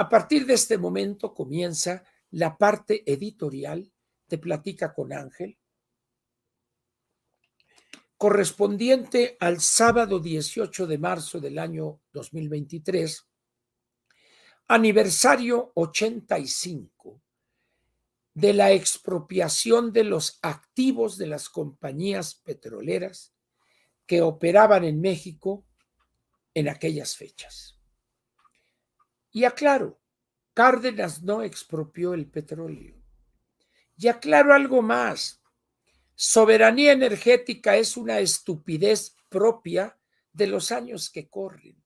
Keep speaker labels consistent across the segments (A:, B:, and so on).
A: A partir de este momento comienza la parte editorial de Platica con Ángel, correspondiente al sábado 18 de marzo del año 2023, aniversario 85 de la expropiación de los activos de las compañías petroleras que operaban en México en aquellas fechas. Y aclaro, Cárdenas no expropió el petróleo. Y aclaro algo más, soberanía energética es una estupidez propia de los años que corren.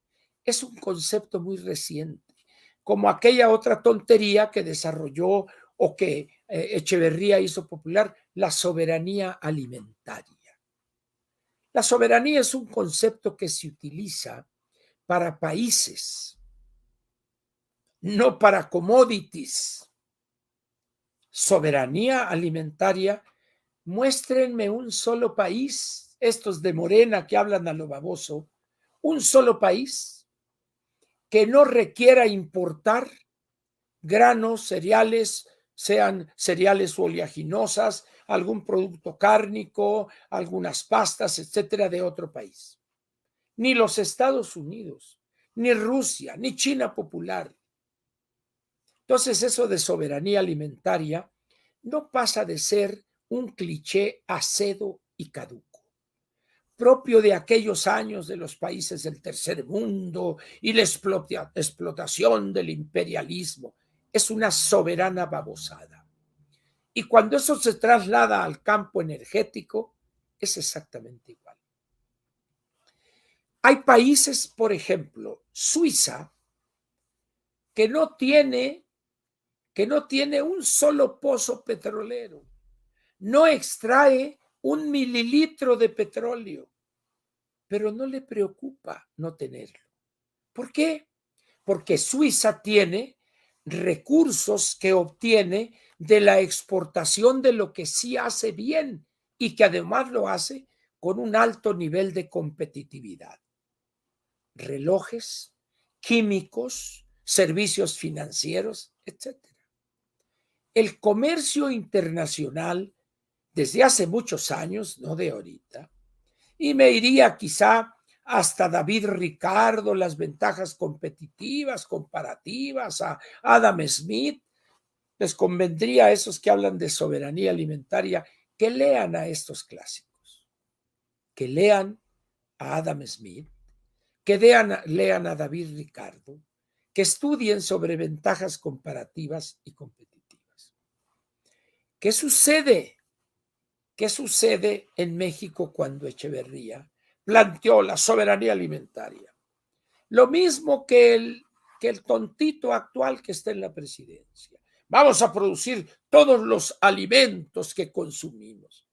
A: Es un concepto muy reciente, como aquella otra tontería que desarrolló o que Echeverría hizo popular, la soberanía alimentaria. La soberanía es un concepto que se utiliza para países, no para commodities. Soberanía alimentaria, muéstrenme un solo país, estos de Morena que hablan a lo baboso, un solo país que no requiera importar granos, cereales, sean cereales oleaginosas, algún producto cárnico, algunas pastas, etcétera, de otro país. Ni los Estados Unidos, ni Rusia, ni China popular. Entonces, eso de soberanía alimentaria no pasa de ser un cliché acedo y caduco, propio de aquellos años de los países del tercer mundo y la explotación del imperialismo. Es una soberana babosada. Y cuando eso se traslada al campo energético, es exactamente igual. Hay países, por ejemplo, Suiza, que no tiene un solo pozo petrolero, no extrae 1 mililitro de petróleo, pero no le preocupa no tenerlo. ¿Por qué? Porque Suiza tiene recursos que obtiene de la exportación de lo que sí hace bien y que además lo hace con un alto nivel de competitividad. Relojes, químicos, servicios financieros, etcétera. El comercio internacional desde hace muchos años, no de ahorita, y me iría quizá hasta David Ricardo, las ventajas competitivas, comparativas, a Adam Smith. Les convendría a esos que hablan de soberanía alimentaria que lean a estos clásicos, que lean a Adam Smith, que lean a David Ricardo, que estudien sobre ventajas comparativas y competitivas. ¿Qué sucede? ¿Qué sucede en México cuando Echeverría planteó la soberanía alimentaria? Lo mismo que el tontito actual que está en la presidencia. Vamos a producir todos los alimentos que consumimos.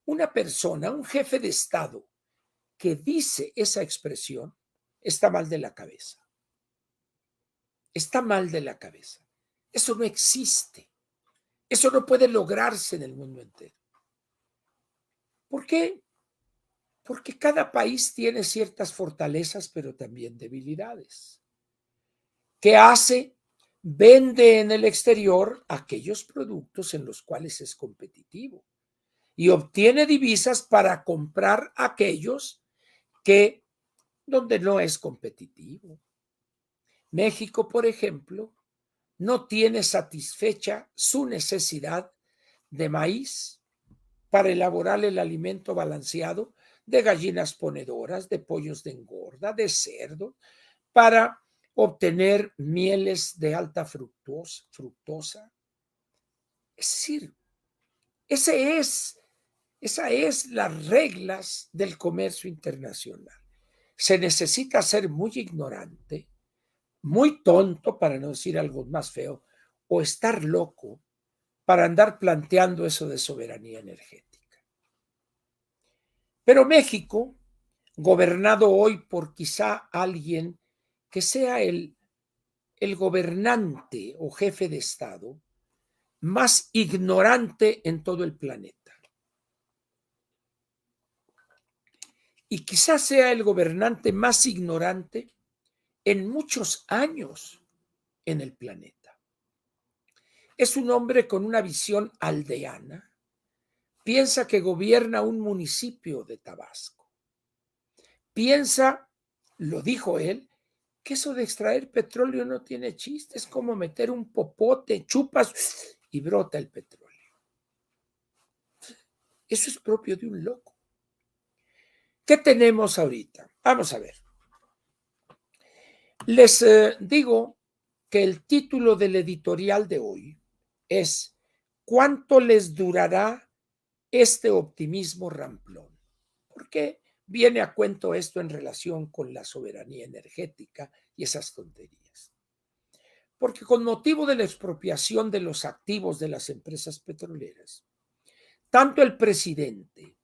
A: Una persona, un jefe de Estado que dice esa expresión, está mal de la cabeza. Está mal de la cabeza. Eso no existe. Eso no puede lograrse en el mundo entero. ¿Por qué? Porque cada país tiene ciertas fortalezas, pero también debilidades. ¿Qué hace? Vende en el exterior aquellos productos en los cuales es competitivo y obtiene divisas para comprar aquellos que donde no es competitivo. México, por ejemplo, no tiene satisfecha su necesidad de maíz para elaborar el alimento balanceado de gallinas ponedoras, de pollos de engorda, de cerdo, para obtener mieles de alta fructosa. Es decir, esas es las reglas del comercio internacional. Se necesita ser muy ignorante, muy tonto, para no decir algo más feo, o estar loco para andar planteando eso de soberanía energética. Pero México, gobernado hoy por quizá alguien que sea el gobernante o jefe de Estado más ignorante en todo el planeta. Y quizás sea el gobernante más ignorante en muchos años en el planeta. Es un hombre con una visión aldeana. Piensa que gobierna un municipio de Tabasco. Piensa, lo dijo él, que eso de extraer petróleo no tiene chiste. Es como meter un popote, chupas y brota el petróleo. Eso es propio de un loco. ¿Qué tenemos ahorita? Vamos a ver. Les digo que el título del editorial de hoy es ¿cuánto les durará este optimismo ramplón? ¿Por qué viene a cuento esto en relación con la soberanía energética y esas tonterías? Porque con motivo de la expropiación de los activos de las empresas petroleras, tanto el presidente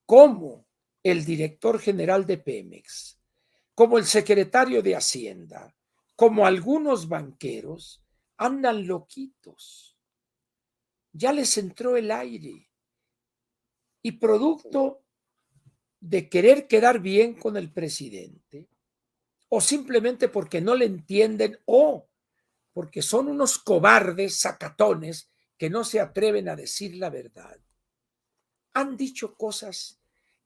A: como el director general de Pemex, como el secretario de Hacienda, como algunos banqueros, andan loquitos. Ya les entró el aire. Y producto de querer quedar bien con el presidente, o simplemente porque no le entienden, o porque son unos cobardes sacatones que no se atreven a decir la verdad, han dicho cosas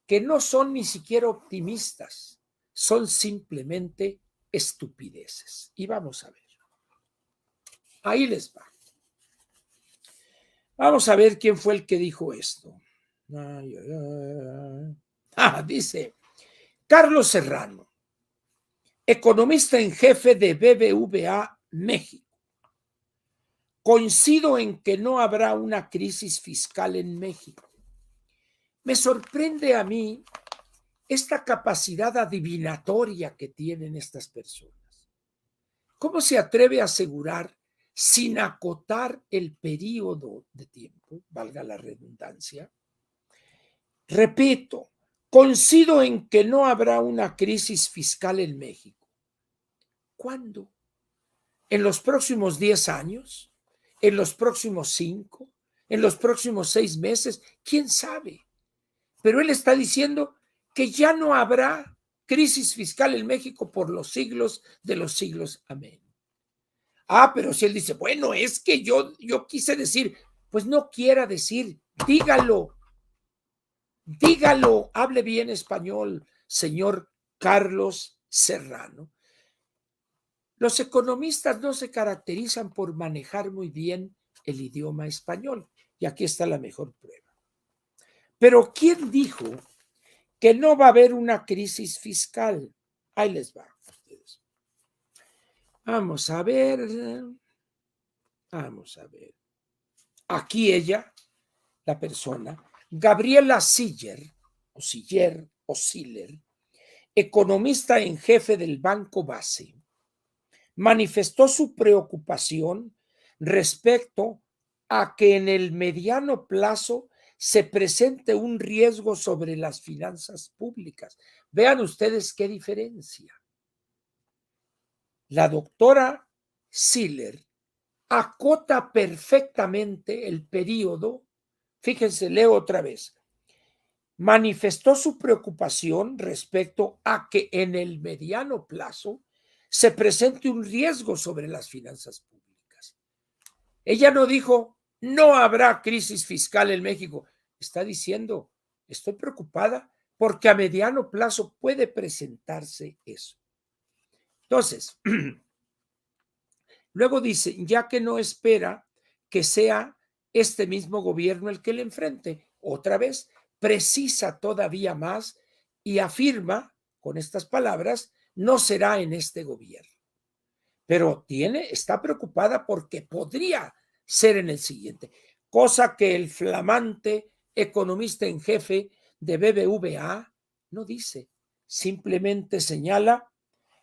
A: que no son ni siquiera optimistas, son simplemente estupideces. Y vamos a ver. Ahí les va. Vamos a ver quién fue el que dijo esto. Dice Carlos Serrano, economista en jefe de BBVA México. Coincido en que no habrá una crisis fiscal en México. Me sorprende a mí esta capacidad adivinatoria que tienen estas personas. ¿Cómo se atreve a asegurar, sin acotar el periodo de tiempo, valga la redundancia? Repito, coincido en que no habrá una crisis fiscal en México. ¿Cuándo? ¿En los próximos 10 años? ¿En los próximos 5? ¿En los próximos 6 meses? ¿Quién sabe? Pero él está diciendo que ya no habrá crisis fiscal en México por los siglos de los siglos. Amén. Pero si él dice, bueno, es que yo quise decir, pues no quiera decir, dígalo, hable bien español, señor Carlos Serrano. Los economistas no se caracterizan por manejar muy bien el idioma español, y aquí está la mejor prueba. Pero ¿quién dijo que no va a haber una crisis fiscal? Ahí les va. Vamos a ver. Aquí ella, la persona, Gabriela Siller, economista en jefe del Banco Base, manifestó su preocupación respecto a que en el mediano plazo se presente un riesgo sobre las finanzas públicas. Vean ustedes qué diferencia. La doctora Siller acota perfectamente el periodo. Fíjense, leo otra vez. Manifestó su preocupación respecto a que en el mediano plazo se presente un riesgo sobre las finanzas públicas. Ella no dijo, no habrá crisis fiscal en México. Está diciendo, estoy preocupada porque a mediano plazo puede presentarse eso. Entonces, luego dice, ya que no espera que sea este mismo gobierno el que le enfrente, otra vez precisa todavía más y afirma con estas palabras, no será en este gobierno. Pero está preocupada porque podría ser en el siguiente, cosa que el flamante economista en jefe de BBVA no dice, simplemente señala,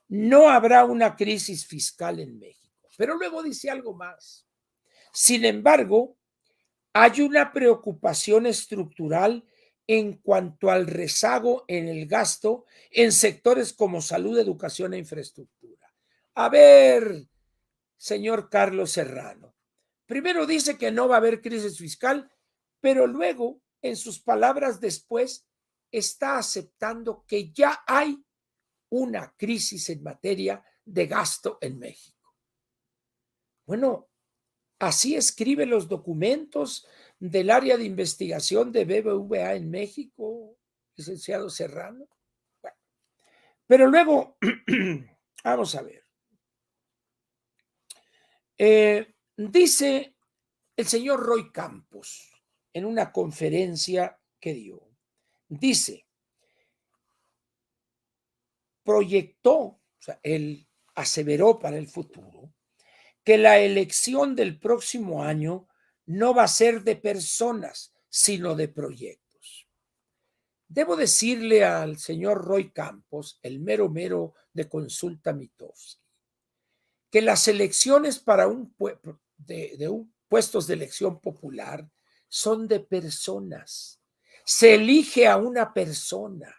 A: no habrá una crisis fiscal en México. Pero luego dice algo más. Sin embargo, hay una preocupación estructural en cuanto al rezago en el gasto en sectores como salud, educación e infraestructura. A ver, señor Carlos Serrano, primero dice que no va a haber crisis fiscal, pero luego, en sus palabras después, está aceptando que ya hay una crisis en materia de gasto en México. Bueno, así escribe los documentos del área de investigación de BBVA en México, licenciado Serrano. Bueno, pero luego, vamos a ver. Dice el señor Roy Campos en una conferencia que dio, dice, proyectó, o sea, él aseveró para el futuro, que la elección del próximo año no va a ser de personas, sino de proyectos. Debo decirle al señor Roy Campos, el mero mero de Consulta Mitofsky, que las elecciones para puestos de elección popular son de personas. Se elige a una persona.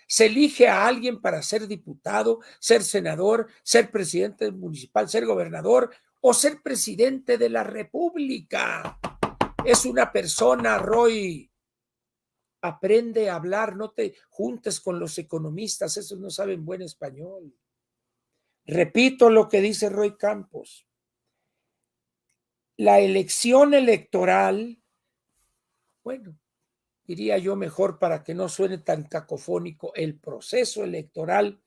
A: Se elige a alguien para ser diputado, ser senador, ser presidente municipal, ser gobernador o ser presidente de la República. Es una persona, Roy. Aprende a hablar, no te juntes con los economistas, esos no saben buen español. Repito lo que dice Roy Campos. La elección electoral, bueno, diría yo mejor para que no suene tan cacofónico, el proceso electoral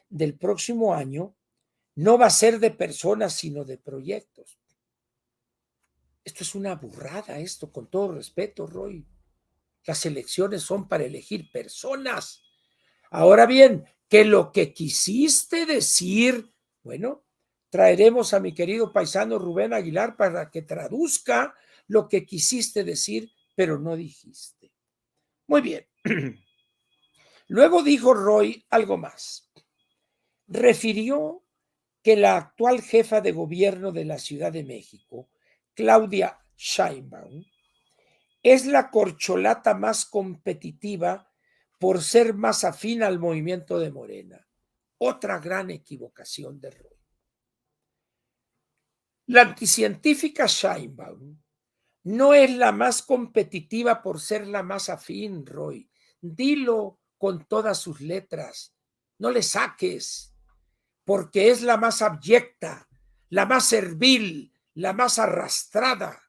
A: del próximo año no va a ser de personas, sino de proyectos. Esto es una burrada, esto, con todo respeto, Roy. Las elecciones son para elegir personas. Ahora bien, que lo que quisiste decir, bueno, traeremos a mi querido paisano Rubén Aguilar para que traduzca lo que quisiste decir, pero no dijiste. Muy bien. Luego dijo Roy algo más. Refirió que la actual jefa de gobierno de la Ciudad de México, Claudia Sheinbaum, es la corcholata más competitiva por ser más afín al movimiento de Morena. Otra gran equivocación de Roy. La anticientífica Sheinbaum no es la más competitiva por ser la más afín, Roy. Dilo con todas sus letras. No le saques, porque es la más abyecta, la más servil, la más arrastrada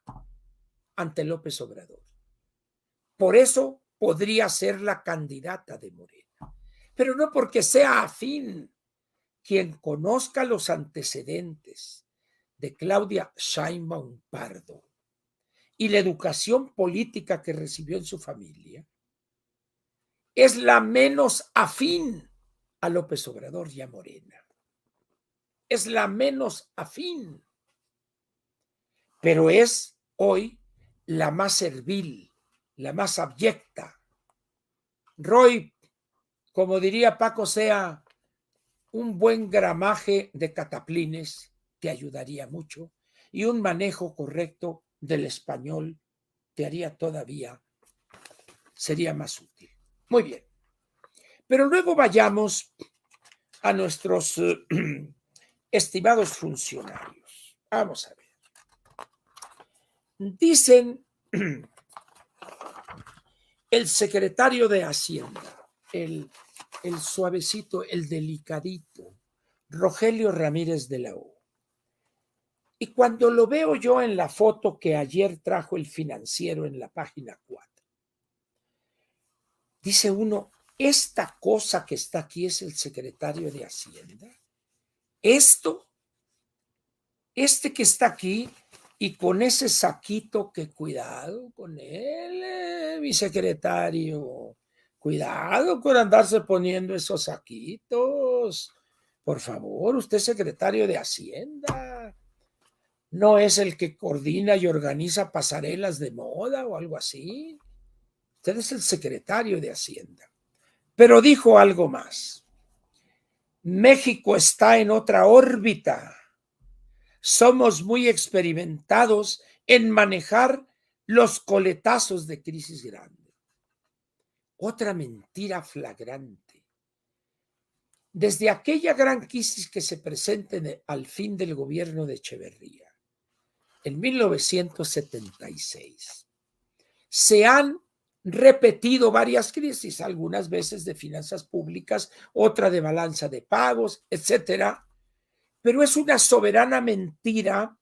A: ante López Obrador. Por eso podría ser la candidata de Morena, pero no porque sea afín. Quien conozca los antecedentes de Claudia Sheinbaum Pardo y la educación política que recibió en su familia, es la menos afín a López Obrador y a Morena. Es la menos afín, pero es hoy la más servil, la más abyecta. Roy, como diría Paco Sea, un buen gramaje de cataplines te ayudaría mucho y un manejo correcto del español te haría todavía, sería más útil. Muy bien. Pero luego vayamos a nuestros estimados funcionarios. Vamos a ver. Dicen el secretario de Hacienda, el suavecito, el delicadito, Rogelio Ramírez de la O. Y cuando lo veo yo en la foto que ayer trajo el Financiero en la página 4, dice uno, esta cosa que está aquí es el secretario de Hacienda. Este que está aquí y con ese saquito, que cuidado con él, mi secretario. Cuidado con andarse poniendo esos saquitos. Por favor, usted es secretario de Hacienda. No es el que coordina y organiza pasarelas de moda o algo así. Usted es el secretario de Hacienda. Pero dijo algo más. México está en otra órbita. Somos muy experimentados en manejar los coletazos de crisis grande. Otra mentira flagrante. Desde aquella gran crisis que se presenta al fin del gobierno de Echeverría, en 1976, se han repetido varias crisis, algunas veces de finanzas públicas, otra de balanza de pagos, etcétera. Pero es una soberana mentira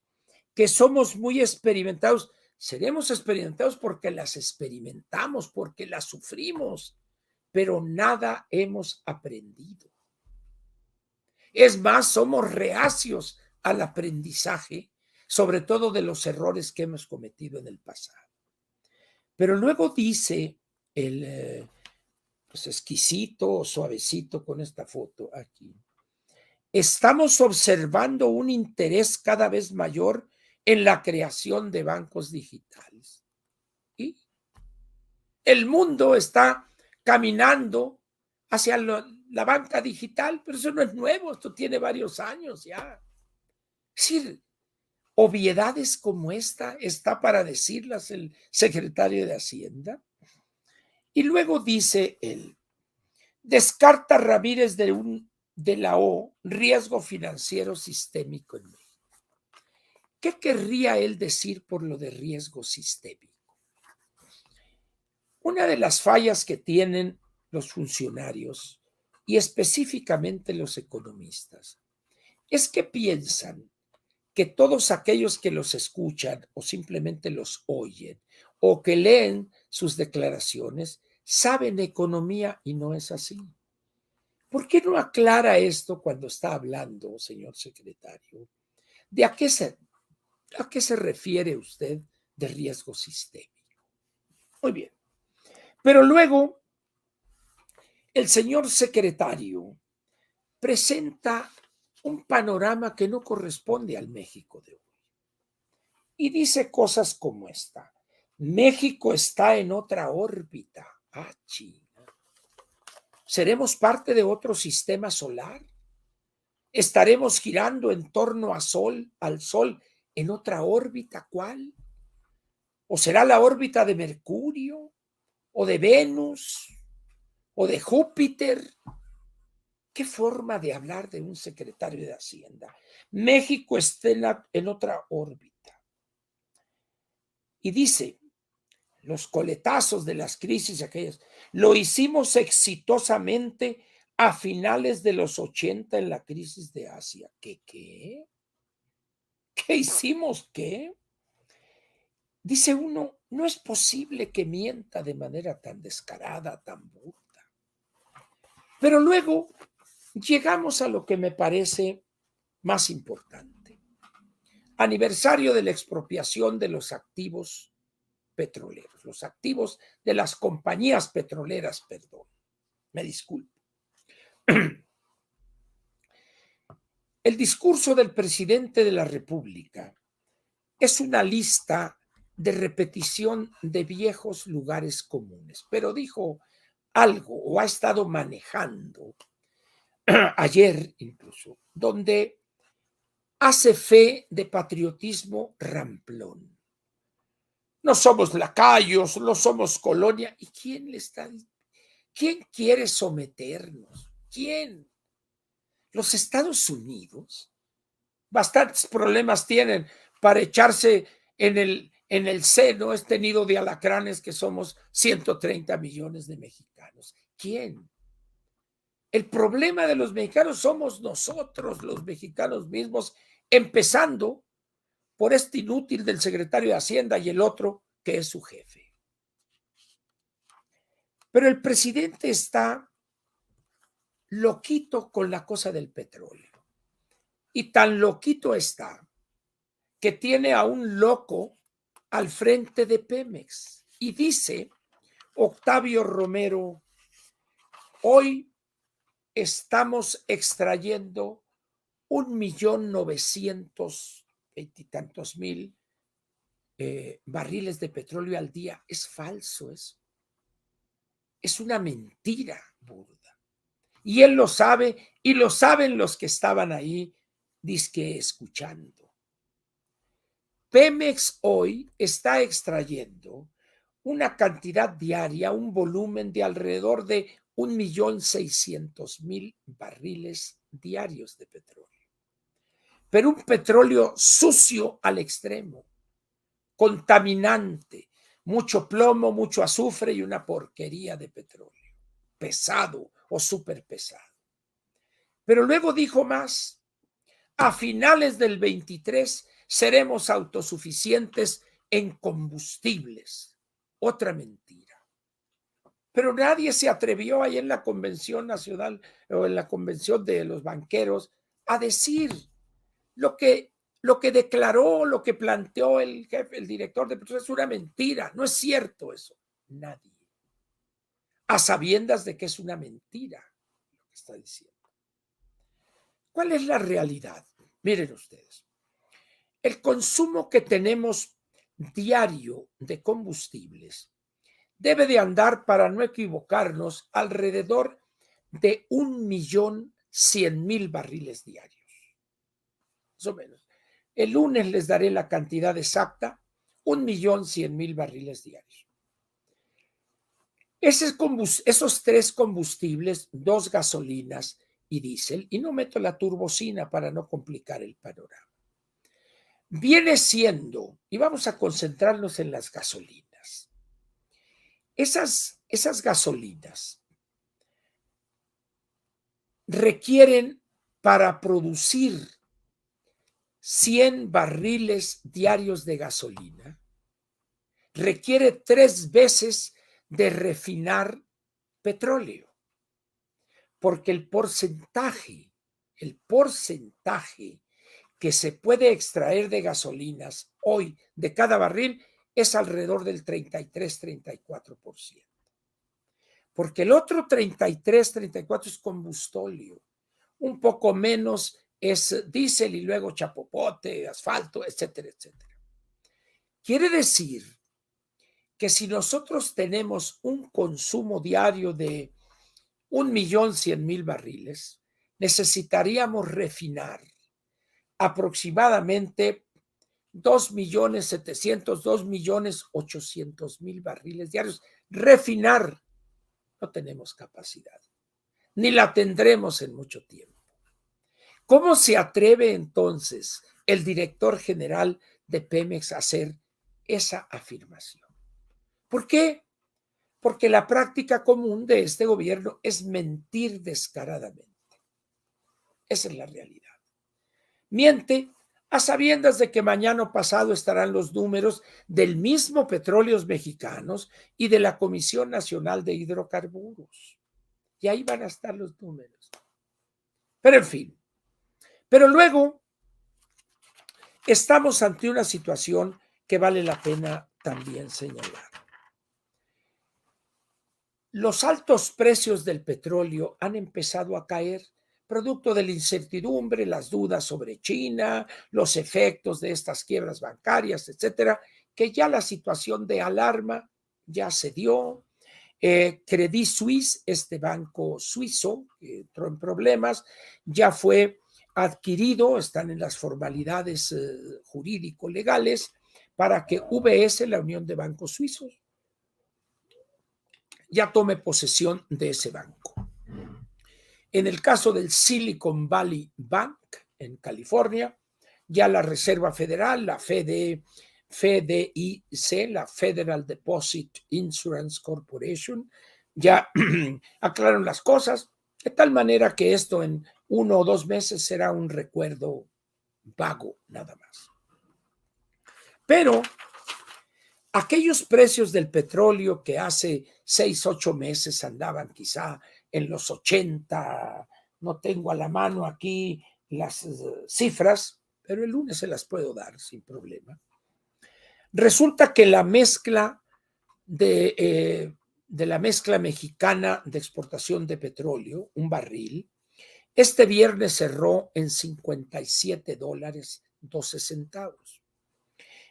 A: que somos muy experimentados. Seremos experimentados porque las experimentamos, porque las sufrimos, pero nada hemos aprendido. Es más, somos reacios al aprendizaje, sobre todo de los errores que hemos cometido en el pasado. Pero luego dice el pues exquisito o suavecito con esta foto aquí. Estamos observando un interés cada vez mayor en la creación de bancos digitales. Y el mundo está caminando hacia la banca digital, pero eso no es nuevo, esto tiene varios años ya. Es decir, obviedades como esta está para decirlas el secretario de Hacienda. Y luego dice él, descarta Ramírez de la O riesgo financiero sistémico en México. ¿Qué querría él decir por lo de riesgo sistémico? Una de las fallas que tienen los funcionarios y específicamente los economistas es que piensan que todos aquellos que los escuchan o simplemente los oyen o que leen sus declaraciones saben economía y no es así. ¿Por qué no aclara esto cuando está hablando, señor secretario? ¿De a qué se refiere usted de riesgo sistémico? Muy bien. Pero luego el señor secretario presenta un panorama que no corresponde al México de hoy. Y dice cosas como esta. México está en otra órbita. Ah, China. ¿Seremos parte de otro sistema solar? ¿Estaremos girando en torno al Sol en otra órbita? ¿Cuál? ¿O será la órbita de Mercurio? ¿O de Venus? ¿O de Júpiter? ¿Qué forma de hablar de un secretario de Hacienda? México está en otra órbita. Y dice, los coletazos de las crisis aquellas, lo hicimos exitosamente a finales de los 80 en la crisis de Asia. ¿Qué? ¿Qué hicimos? ¿Qué? Dice uno, no es posible que mienta de manera tan descarada, tan burda. Pero luego llegamos a lo que me parece más importante. Aniversario de la expropiación de los activos petroleros, los activos de las compañías petroleras, perdón, me disculpo. El discurso del presidente de la República es una lista de repetición de viejos lugares comunes, pero dijo algo o ha estado manejando ayer incluso, donde hace fe de patriotismo ramplón. No somos lacayos, no somos colonia. ¿Y quién le está diciendo? ¿Quién quiere someternos? ¿Quién? Los Estados Unidos. Bastantes problemas tienen para echarse en el seno este nido de alacranes que somos 130 millones de mexicanos. ¿Quién? El problema de los mexicanos somos nosotros, los mexicanos mismos, empezando por este inútil del secretario de Hacienda y el otro que es su jefe. Pero el presidente está loquito con la cosa del petróleo. Y tan loquito está que tiene a un loco al frente de Pemex. Y dice Octavio Romero, hoy estamos extrayendo 1.920.000 barriles de petróleo al día. Es falso eso. Es una mentira burda. Y él lo sabe y lo saben los que estaban ahí, dizque escuchando. Pemex hoy está extrayendo una cantidad diaria, un volumen de alrededor de 1.600.000 barriles diarios de petróleo. Pero un petróleo sucio al extremo, contaminante, mucho plomo, mucho azufre y una porquería de petróleo, pesado o súper pesado. Pero luego dijo más, a finales del 23 seremos autosuficientes en combustibles. Otra mentira. Pero nadie se atrevió ahí en la Convención Nacional o en la Convención de los Banqueros a decir lo que declaró, lo que planteó el jefe, el director de Petróleos es una mentira. No es cierto eso. Nadie. A sabiendas de que es una mentira lo que está diciendo. ¿Cuál es la realidad? Miren ustedes. El consumo que tenemos diario de combustibles debe de andar, para no equivocarnos, alrededor de 1.100.000 barriles diarios. Más o menos. El lunes les daré la cantidad exacta, 1.100.000 barriles diarios. Esos tres combustibles, 2 gasolinas y diésel, y no meto la turbocina para no complicar el panorama, viene siendo, y vamos a concentrarnos en las gasolinas. Esas gasolinas requieren, para producir 100 barriles diarios de gasolina, requiere 3 veces de refinar petróleo, porque el porcentaje que se puede extraer de gasolinas hoy de cada barril es alrededor del 33-34%. Porque el otro 33-34% es combustóleo, un poco menos es diésel y luego chapopote, asfalto, etcétera, etcétera. Quiere decir que si nosotros tenemos un consumo diario de 1.100.000 barriles, necesitaríamos refinar aproximadamente 2.700.000, 2.800.000 barriles diarios. Refinar no tenemos capacidad, ni la tendremos en mucho tiempo. ¿Cómo se atreve entonces el director general de Pemex a hacer esa afirmación? ¿Por qué? Porque la práctica común de este gobierno es mentir descaradamente. Esa es la realidad. Miente a sabiendas de que mañana o pasado estarán los números del mismo Petróleos Mexicanos y de la Comisión Nacional de Hidrocarburos. Y ahí van a estar los números. Pero en fin. Pero luego estamos ante una situación que vale la pena también señalar. Los altos precios del petróleo han empezado a caer producto de la incertidumbre, las dudas sobre China, los efectos de estas quiebras bancarias, etcétera, que ya la situación de alarma ya se dio. Credit Suisse, este banco suizo que entró en problemas, ya fue adquirido, están en las formalidades jurídico-legales para que UBS, la Unión de Bancos Suizos, ya tome posesión de ese banco. En el caso del Silicon Valley Bank en California, ya la Reserva Federal, la FDIC, la Federal Deposit Insurance Corporation, ya aclararon las cosas, de tal manera que esto en 1 o 2 meses será un recuerdo vago nada más. Pero aquellos precios del petróleo que hace 6, 8 meses andaban quizá en los 80, no tengo a la mano aquí las cifras, pero el lunes se las puedo dar sin problema. Resulta que la mezcla de la mezcla mexicana de exportación de petróleo, un barril, este viernes cerró en $57.12.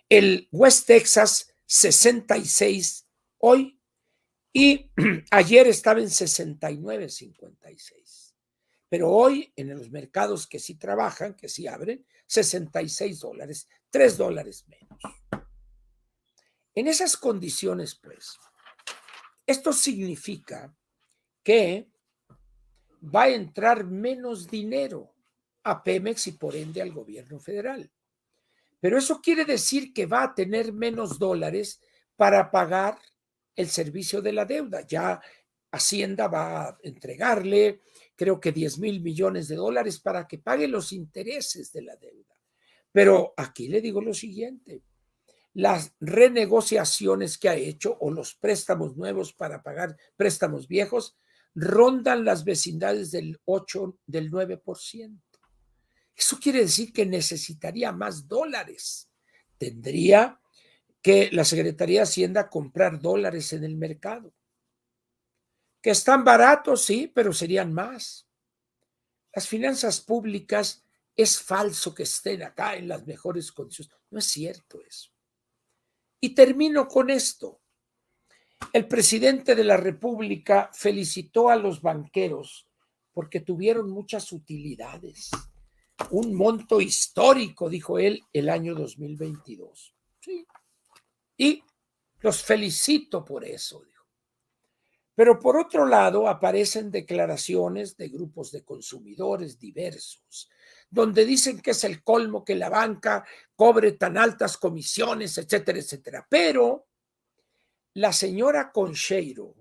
A: El West Texas 66 hoy y ayer estaba en 69.56. Pero hoy en los mercados que sí trabajan, que sí abren, $66, $3 menos. En esas condiciones, pues, esto significa que va a entrar menos dinero a Pemex y por ende al gobierno federal. Pero eso quiere decir que va a tener menos dólares para pagar el servicio de la deuda. Ya Hacienda va a entregarle, creo que $10,000 millones para que pague los intereses de la deuda. Pero aquí le digo lo siguiente, las renegociaciones que ha hecho o los préstamos nuevos para pagar préstamos viejos rondan las vecindades del 8, del 9%. Eso quiere decir que necesitaría más dólares. Tendría que la Secretaría de Hacienda comprar dólares en el mercado. Que están baratos, sí, pero serían más. Las finanzas públicas es falso que estén acá en las mejores condiciones. No es cierto eso. Y termino con esto. El presidente de la República felicitó a los banqueros porque tuvieron muchas utilidades. Un monto histórico, dijo él, el año 2022. Sí. Y los felicito por eso, dijo. Pero por otro lado, aparecen declaraciones de grupos de consumidores diversos, donde dicen que es el colmo que la banca cobre tan altas comisiones, etcétera, etcétera. Pero la señora Concheiro,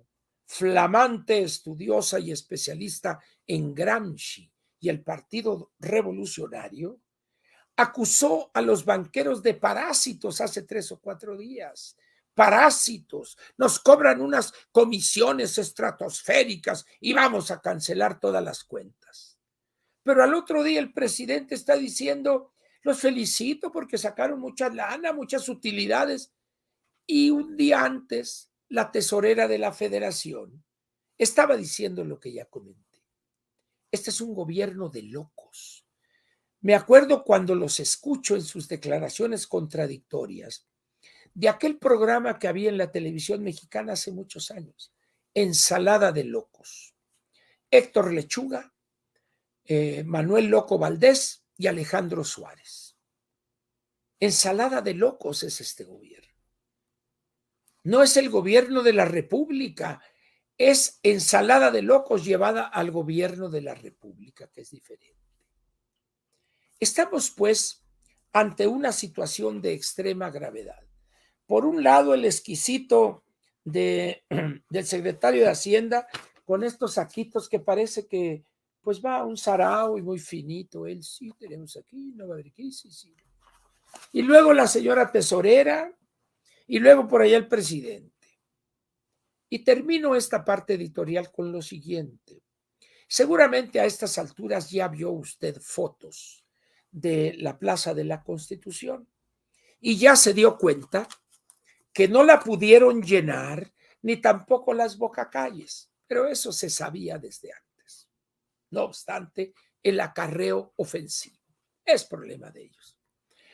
A: flamante estudiosa y especialista en Gramsci y el Partido Revolucionario, acusó a los banqueros de parásitos hace 3 o 4 días. Parásitos, nos cobran unas comisiones estratosféricas y vamos a cancelar todas las cuentas. Pero al otro día el presidente está diciendo, los felicito porque sacaron mucha lana, muchas utilidades. Y un día antes, la tesorera de la federación estaba diciendo lo que ya comenté. Este es un gobierno de locos. Me acuerdo cuando los escucho en sus declaraciones contradictorias de aquel programa que había en la televisión mexicana hace muchos años, Ensalada de Locos. Héctor Lechuga, Manuel Loco Valdés y Alejandro Suárez. Ensalada de locos es este gobierno. No es el gobierno de la República, es ensalada de locos llevada al gobierno de la República, que es diferente. Estamos, pues, ante una situación de extrema gravedad. Por un lado, el exquisito del secretario de Hacienda con estos saquitos que parece que pues va a un sarao y muy finito. Él sí, tenemos aquí, no va a haber aquí, sí, sí. Y luego la señora tesorera y luego por allá el presidente. Y termino esta parte editorial con lo siguiente. Seguramente a estas alturas ya vio usted fotos de la Plaza de la Constitución y ya se dio cuenta que no la pudieron llenar ni tampoco las bocacalles, pero eso se sabía desde antes. No obstante, el acarreo ofensivo es problema de ellos.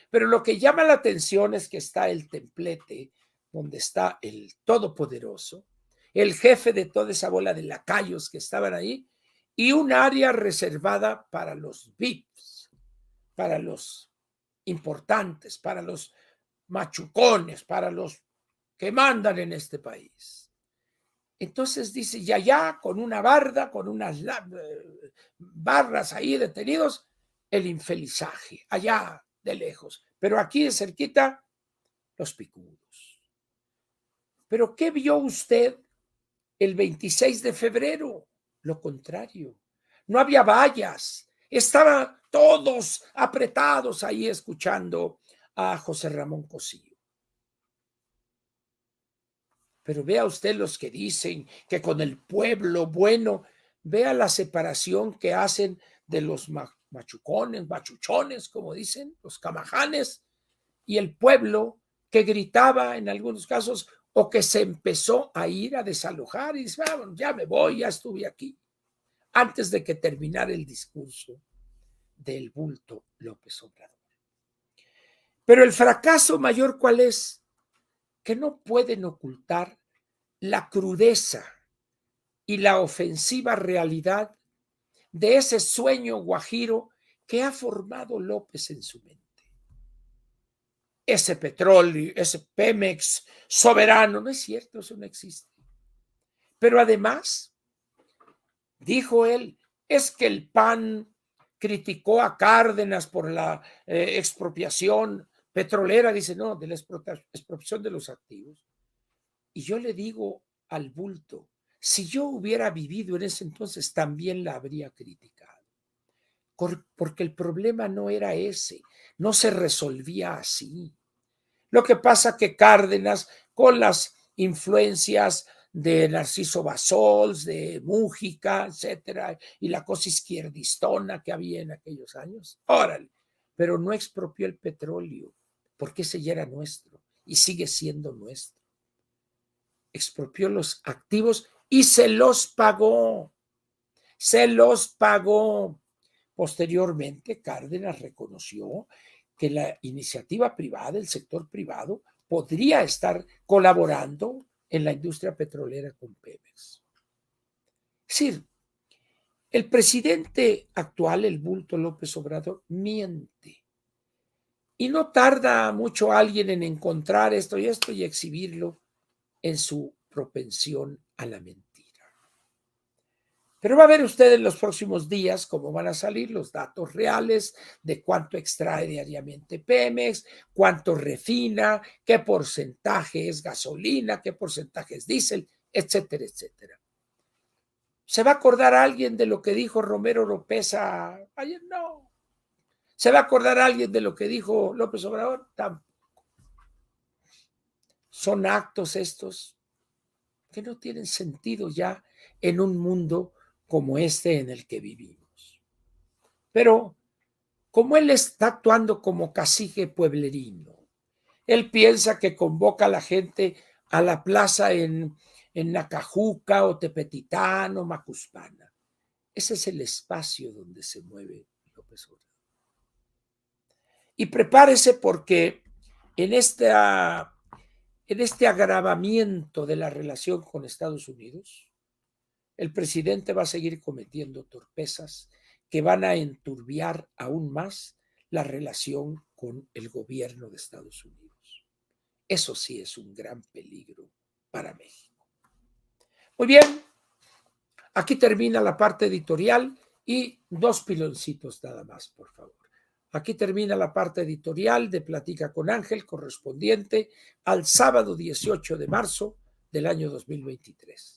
A: Pero lo que llama la atención es que está el templete donde está el Todopoderoso, el jefe de toda esa bola de lacayos que estaban ahí, y un área reservada para los VIPs, para los importantes, para los machucones, para los que mandan en este país. Entonces dice, ya, con una barda, con unas barras ahí detenidos, el infelizaje, allá de lejos. Pero aquí de cerquita, los picudos. ¿Pero qué vio usted el 26 de febrero? Lo contrario. No había vallas. Estaban todos apretados ahí escuchando a José Ramón Cosío. Pero vea usted los que dicen que con el pueblo bueno, vea la separación que hacen de los machucones, machuchones, como dicen, los camajanes, y el pueblo que gritaba en algunos casos o que se empezó a ir a desalojar y dice, ah, ya me voy, ya estuve aquí, antes de que terminara el discurso del bulto López Obrador. Pero el fracaso mayor, ¿cuál es? Que no pueden ocultar la crudeza y la ofensiva realidad de ese sueño guajiro que ha formado López en su mente. Ese petróleo, ese Pemex soberano, no es cierto, eso no existe. Pero además, dijo él, es que el PAN criticó a Cárdenas por la expropiación petrolera, dice, no, de la expropiación de los activos. Y yo le digo al bulto, si yo hubiera vivido en ese entonces, también la habría criticado. porque el problema no era ese, no se resolvía así. Lo que pasa que Cárdenas, con las influencias de Narciso Bassols, de Mújica, etcétera, y la cosa izquierdistona que había en aquellos años, órale, pero no expropió el petróleo, porque ese ya era nuestro y sigue siendo nuestro. Expropió los activos y se los pagó. Se los pagó. Posteriormente, Cárdenas reconoció que la iniciativa privada, el sector privado, podría estar colaborando en la industria petrolera con Pemex. Es decir, el presidente actual, el bulto López Obrador, miente. Y no tarda mucho alguien en encontrar esto y exhibirlo en su propensión a la mentira. Pero va a ver usted en los próximos días cómo van a salir los datos reales de cuánto extrae diariamente Pemex, cuánto refina, qué porcentaje es gasolina, qué porcentaje es diésel, etcétera, etcétera. ¿Se va a acordar alguien de lo que dijo Romero Oropesa ayer? No. ¿Se va a acordar alguien de lo que dijo López Obrador? Tampoco. Son actos estos que no tienen sentido ya en un mundo como este en el que vivimos. Pero como él está actuando como cacique pueblerino, él piensa que convoca a la gente a la plaza en Nacajuca o Tepetitán o Macuspana. Ese es el espacio donde se mueve López Obrador. Y prepárese porque en este agravamiento de la relación con Estados Unidos, el presidente va a seguir cometiendo torpezas que van a enturbiar aún más la relación con el gobierno de Estados Unidos. Eso sí es un gran peligro para México. Muy bien, aquí termina la parte editorial y 2 piloncitos nada más, por favor. Aquí termina la parte editorial de Platica con Ángel, correspondiente al sábado 18 de marzo del año 2023.